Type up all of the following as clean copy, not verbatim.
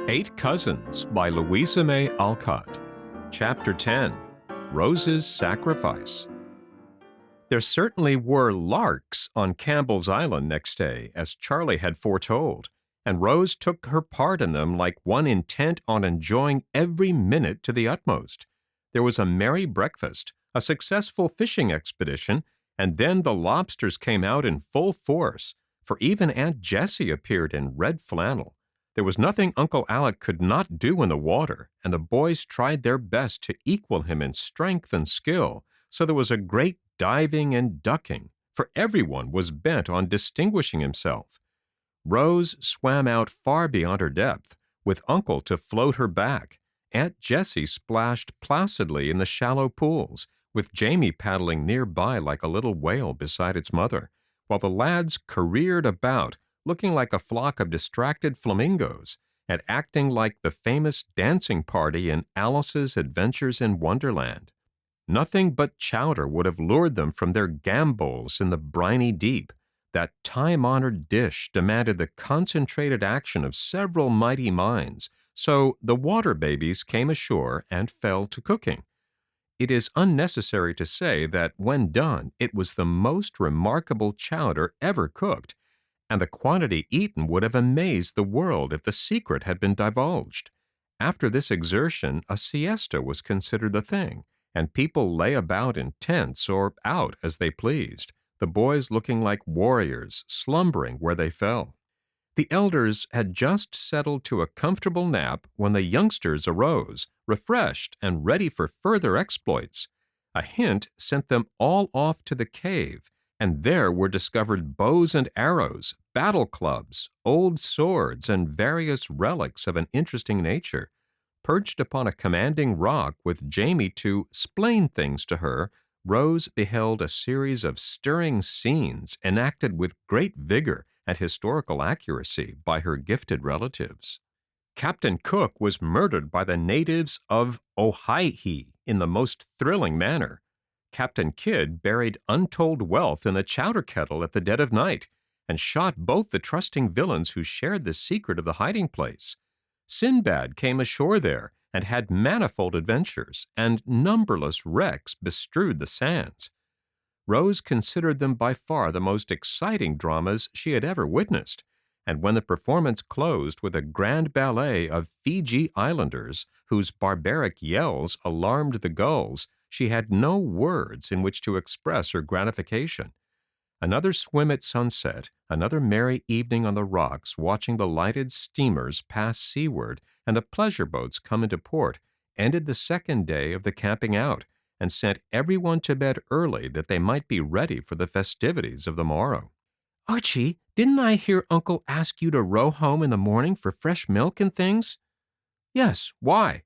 Eight Cousins by Louisa May Alcott. Chapter 10. Rose's Sacrifice. There certainly were larks on Campbell's Island next day, as Charlie had foretold, and Rose took her part in them like one intent on enjoying every minute to the utmost. There was a merry breakfast, a successful fishing expedition, and then the lobsters came out in full force, for even Aunt Jessie appeared in red flannel. There was nothing Uncle Alec could not do in the water, and the boys tried their best to equal him in strength and skill, so there was a great diving and ducking, for everyone was bent on distinguishing himself. Rose swam out far beyond her depth, with Uncle to float her back. Aunt Jessie splashed placidly in the shallow pools, with Jamie paddling nearby like a little whale beside its mother, while the lads careered about, looking like a flock of distracted flamingos, and acting like the famous dancing party in Alice's Adventures in Wonderland. Nothing but chowder would have lured them from their gambols in the briny deep. That time-honored dish demanded the concentrated action of several mighty minds, so the water babies came ashore and fell to cooking. It is unnecessary to say that when done, it was the most remarkable chowder ever cooked, and the quantity eaten would have amazed the world if the secret had been divulged. After this exertion, a siesta was considered the thing, and people lay about in tents or out as they pleased, the boys looking like warriors, slumbering where they fell. The elders had just settled to a comfortable nap when the youngsters arose, refreshed and ready for further exploits. A hint sent them all off to the cave, and there were discovered bows and arrows, battle clubs, old swords, and various relics of an interesting nature. Perched upon a commanding rock with Jamie to "splain things" to her, Rose beheld a series of stirring scenes enacted with great vigor and historical accuracy by her gifted relatives. Captain Cook was murdered by the natives of Ojaihi in the most thrilling manner. Captain Kidd buried untold wealth in the chowder kettle at the dead of night, and shot both the trusting villains who shared the secret of the hiding place. Sinbad came ashore there and had manifold adventures, and numberless wrecks bestrewed the sands. Rose considered them by far the most exciting dramas she had ever witnessed, and when the performance closed with a grand ballet of Fiji Islanders, whose barbaric yells alarmed the gulls, she had no words in which to express her gratification. Another swim at sunset, another merry evening on the rocks watching the lighted steamers pass seaward and the pleasure boats come into port, ended the second day of the camping out, and sent everyone to bed early that they might be ready for the festivities of the morrow. "Archie, didn't I hear Uncle ask you to row home in the morning for fresh milk and things?" "Yes, why?"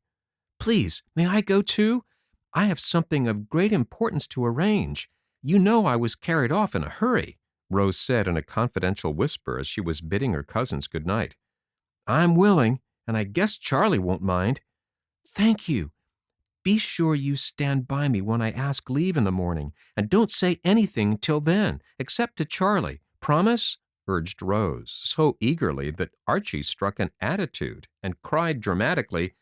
"Please, may I go too? I have something of great importance to arrange. You know I was carried off in a hurry," Rose said in a confidential whisper as she was bidding her cousins good night. "I'm willing, and I guess Charlie won't mind." "Thank you. Be sure you stand by me when I ask leave in the morning, and don't say anything till then, except to Charlie. Promise?" urged Rose, so eagerly that Archie struck an attitude and cried dramatically,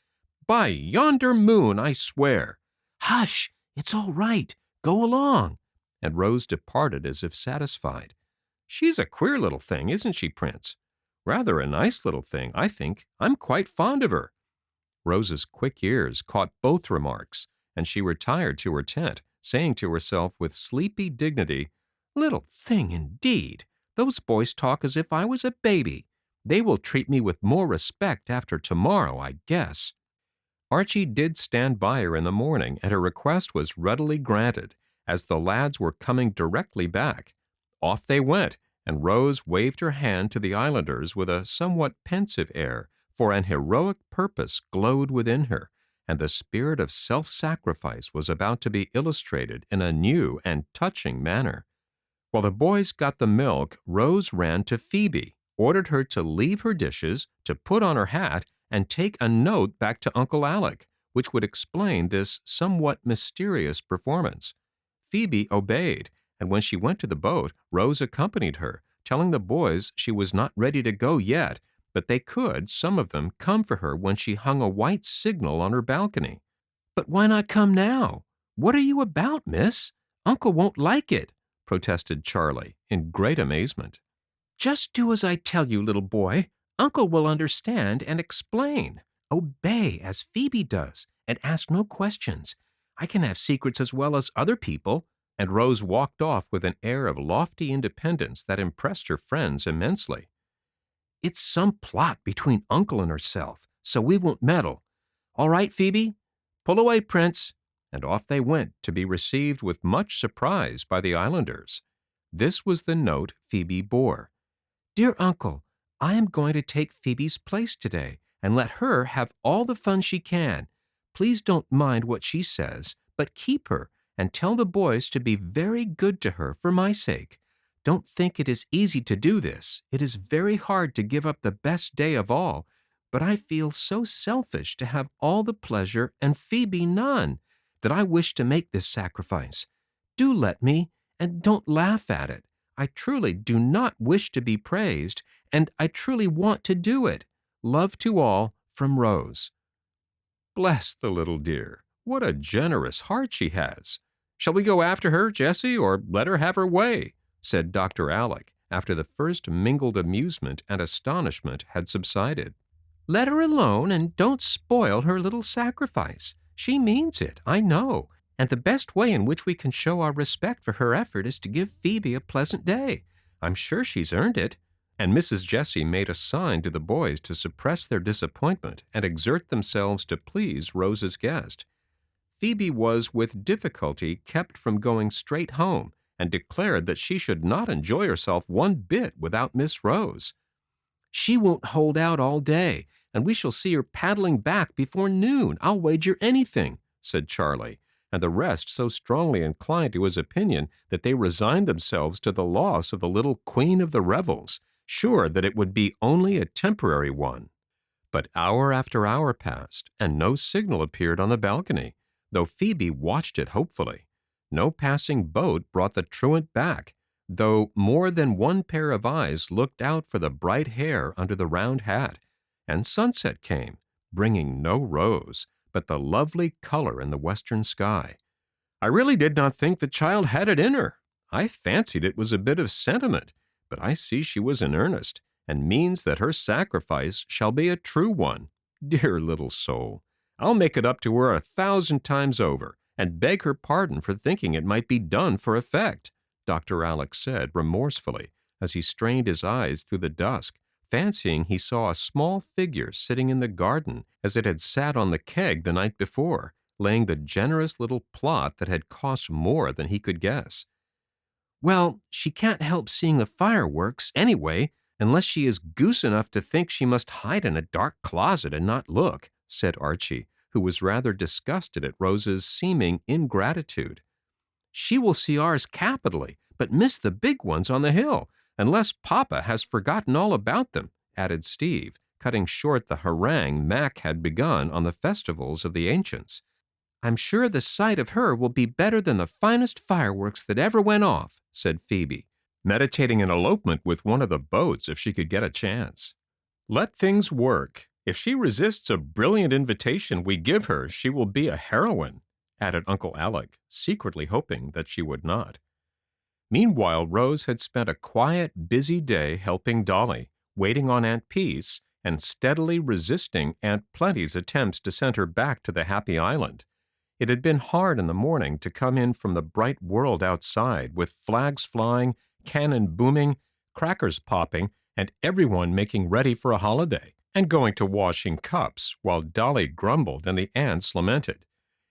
"By yonder moon, I swear!" "Hush! It's all right. Go along." And Rose departed as if satisfied. "She's a queer little thing, isn't she, Prince?" "Rather a nice little thing, I think. I'm quite fond of her." Rose's quick ears caught both remarks, and she retired to her tent, saying to herself with sleepy dignity, "Little thing, indeed! Those boys talk as if I was a baby. They will treat me with more respect after tomorrow, I guess." Archie did stand by her in the morning, and her request was readily granted, as the lads were coming directly back. Off they went, and Rose waved her hand to the islanders with a somewhat pensive air, for an heroic purpose glowed within her, and the spirit of self-sacrifice was about to be illustrated in a new and touching manner. While the boys got the milk, Rose ran to Phebe, ordered her to leave her dishes, to put on her hat, and take a note back to Uncle Alec, which would explain this somewhat mysterious performance. Phebe obeyed, and when she went to the boat, Rose accompanied her, telling the boys she was not ready to go yet, but they could, some of them, come for her when she hung a white signal on her balcony. "But why not come now? What are you about, miss? Uncle won't like it," protested Charlie, in great amazement. "Just do as I tell you, little boy. Uncle will understand and explain. Obey as Phebe does, and ask no questions. I can have secrets as well as other people," and Rose walked off with an air of lofty independence that impressed her friends immensely. "It's some plot between Uncle and herself, so we won't meddle. All right, Phoebe? Pull away, Prince." And off they went to be received with much surprise by the islanders. This was the note Phoebe bore. "Dear Uncle, I am going to take Phoebe's place today and let her have all the fun she can. Please don't mind what she says, but keep her and tell the boys to be very good to her for my sake. Don't think it is easy to do this. It is very hard to give up the best day of all, but I feel so selfish to have all the pleasure and Phoebe none, that I wish to make this sacrifice. Do let me, and don't laugh at it. I truly do not wish to be praised, and I truly want to do it. Love to all, from Rose." Bless the little dear. What a generous heart she has. "Shall we go after her, Jessie, or let her have her way?" said Dr. Alec, after the first mingled amusement and astonishment had subsided. "Let her alone, and don't spoil her little sacrifice. She means it, I know, and the best way in which we can show our respect for her effort is to give Phoebe a pleasant day. I'm sure she's earned it." And Mrs. Jessie made a sign to the boys to suppress their disappointment and exert themselves to please Rose's guest. Phoebe was with difficulty kept from going straight home, and declared that she should not enjoy herself one bit without Miss Rose. "She won't hold out all day, and we shall see her paddling back before noon, I'll wager anything," said Charlie, and the rest so strongly inclined to his opinion that they resigned themselves to the loss of the little queen of the revels, sure that it would be only a temporary one. But hour after hour passed, and no signal appeared on the balcony, though Phoebe watched it hopefully. No passing boat brought the truant back, though more than one pair of eyes looked out for the bright hair under the round hat, and sunset came, bringing no Rose, but the lovely color in the western sky. "I really did not think the child had it in her. I fancied it was a bit of sentiment, but I see she was in earnest, and means that her sacrifice shall be a true one. Dear little soul! I'll make it up to her 1,000 times over, and beg her pardon for thinking it might be done for effect," Dr. Alec said remorsefully, as he strained his eyes through the dusk, fancying he saw a small figure sitting in the garden as it had sat on the keg the night before, laying the generous little plot that had cost more than he could guess. "Well, she can't help seeing the fireworks, anyway, unless she is goose enough to think she must hide in a dark closet and not look," said Archie, who was rather disgusted at Rose's seeming ingratitude. "She will see ours capitally, but miss the big ones on the hill, unless Papa has forgotten all about them," added Steve, cutting short the harangue Mac had begun on the festivals of the ancients. "I'm sure the sight of her will be better than the finest fireworks that ever went off," said Phoebe, meditating an elopement with one of the boats if she could get a chance. "Let things work. If she resists a brilliant invitation we give her, she will be a heroine," added Uncle Alec, secretly hoping that she would not. Meanwhile, Rose had spent a quiet, busy day helping Dolly, waiting on Aunt Peace, and steadily resisting Aunt Plenty's attempts to send her back to the happy island. It had been hard in the morning to come in from the bright world outside, with flags flying, cannon booming, crackers popping, and everyone making ready for a holiday, and going to washing cups, while Dolly grumbled and the aunts lamented.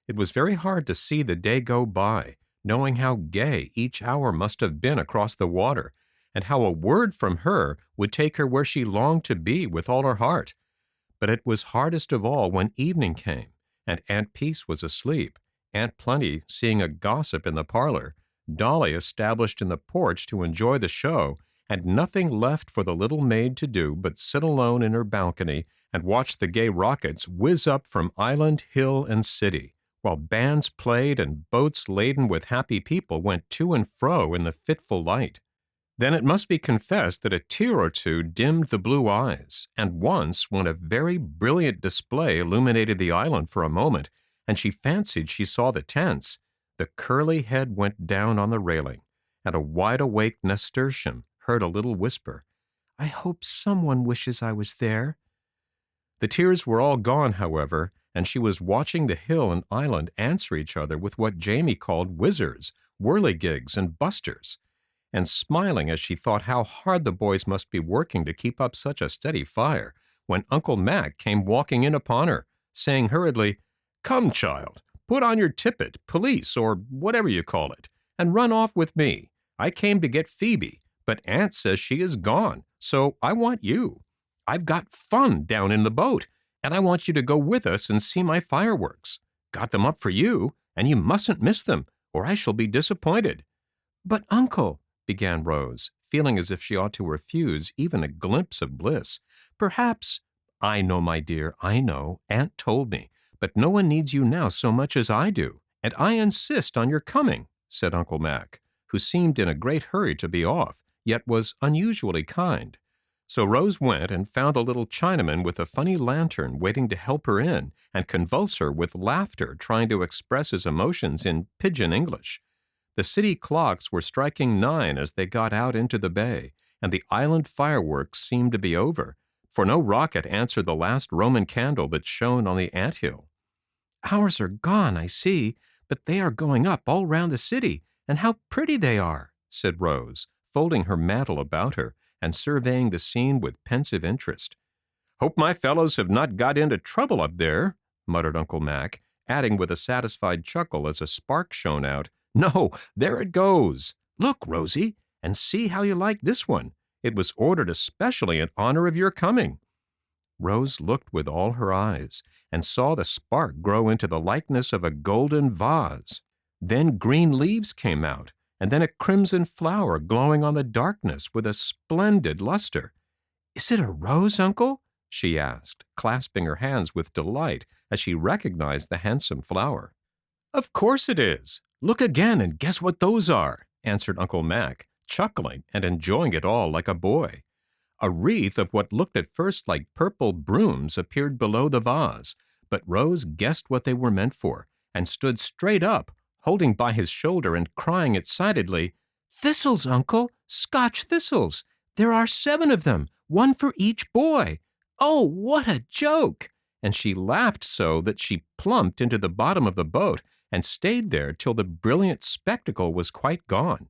It was very hard to see the day go by, knowing how gay each hour must have been across the water, and how a word from her would take her where she longed to be with all her heart. But it was hardest of all when evening came, and Aunt Peace was asleep, Aunt Plenty seeing a gossip in the parlor, Dolly established in the porch to enjoy the show, and nothing left for the little maid to do but sit alone in her balcony and watch the gay rockets whiz up from island, hill, and city, while bands played and boats laden with happy people went to and fro in the fitful light. Then it must be confessed that a tear or two dimmed the blue eyes, and once, when a very brilliant display illuminated the island for a moment, and she fancied she saw the tents, the curly head went down on the railing, and a wide-awake nasturtium heard a little whisper, "I hope someone wishes I was there." The tears were all gone, however, and she was watching the hill and island answer each other with what Jamie called whizzers, whirligigs, and busters, and smiling as she thought how hard the boys must be working to keep up such a steady fire, when Uncle Mac came walking in upon her, saying hurriedly, "Come, child, put on your tippet, pelisse, or whatever you call it, and run off with me. I came to get Phebe, but Aunt says she is gone, so I want you. I've got fun down in the boat, and I want you to go with us and see my fireworks. Got them up for you, and you mustn't miss them, or I shall be disappointed." "But, Uncle," began Rose, feeling as if she ought to refuse even a glimpse of bliss. "Perhaps—" "I know, my dear, I know. Aunt told me. But no one needs you now so much as I do, and I insist on your coming," said Uncle Mac, who seemed in a great hurry to be off, yet was unusually kind. So Rose went and found the little Chinaman with a funny lantern waiting to help her in and convulse her with laughter, trying to express his emotions in pidgin English. The city clocks were striking 9 as they got out into the bay, and the island fireworks seemed to be over, for no rocket answered the last Roman candle that shone on the ant-hill. "Ours are gone, I see, but they are going up all round the city, and how pretty they are," said Rose, folding her mantle about her and surveying the scene with pensive interest. "Hope my fellows have not got into trouble up there," muttered Uncle Mac, adding with a satisfied chuckle as a spark shone out, "No, there it goes. Look, Rosie, and see how you like this one. It was ordered especially in honor of your coming." Rose looked with all her eyes and saw the spark grow into the likeness of a golden vase. Then green leaves came out, and then a crimson flower glowing on the darkness with a splendid luster. "Is it a rose, Uncle?" she asked, clasping her hands with delight as she recognized the handsome flower. "Of course it is. Look again and guess what those are," answered Uncle Mac, chuckling and enjoying it all like a boy. A wreath of what looked at first like purple brooms appeared below the vase, but Rose guessed what they were meant for, and stood straight up, holding by his shoulder and crying excitedly, "Thistles, Uncle, Scotch thistles! There are 7 of them, 1 for each boy! Oh, what a joke!" And she laughed so that she plumped into the bottom of the boat and stayed there till the brilliant spectacle was quite gone.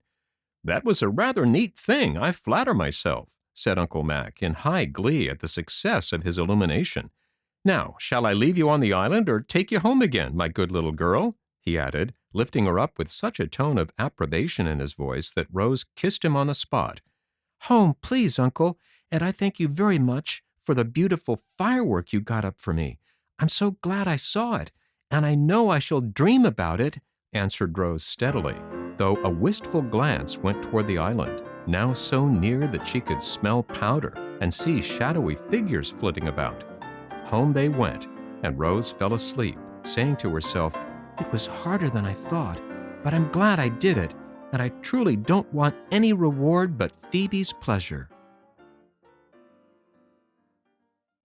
"That was a rather neat thing, I flatter myself," said Uncle Mac in high glee at the success of his illumination. "Now, shall I leave you on the island or take you home again, my good little girl?" he added, lifting her up with such a tone of approbation in his voice that Rose kissed him on the spot. "Home, please, Uncle, and I thank you very much for the beautiful firework you got up for me. I'm so glad I saw it, and I know I shall dream about it," answered Rose steadily, though a wistful glance went toward the island, now so near that she could smell powder and see shadowy figures flitting about. Home they went, and Rose fell asleep, saying to herself, "It was harder than I thought, but I'm glad I did it, and I truly don't want any reward but Phoebe's pleasure."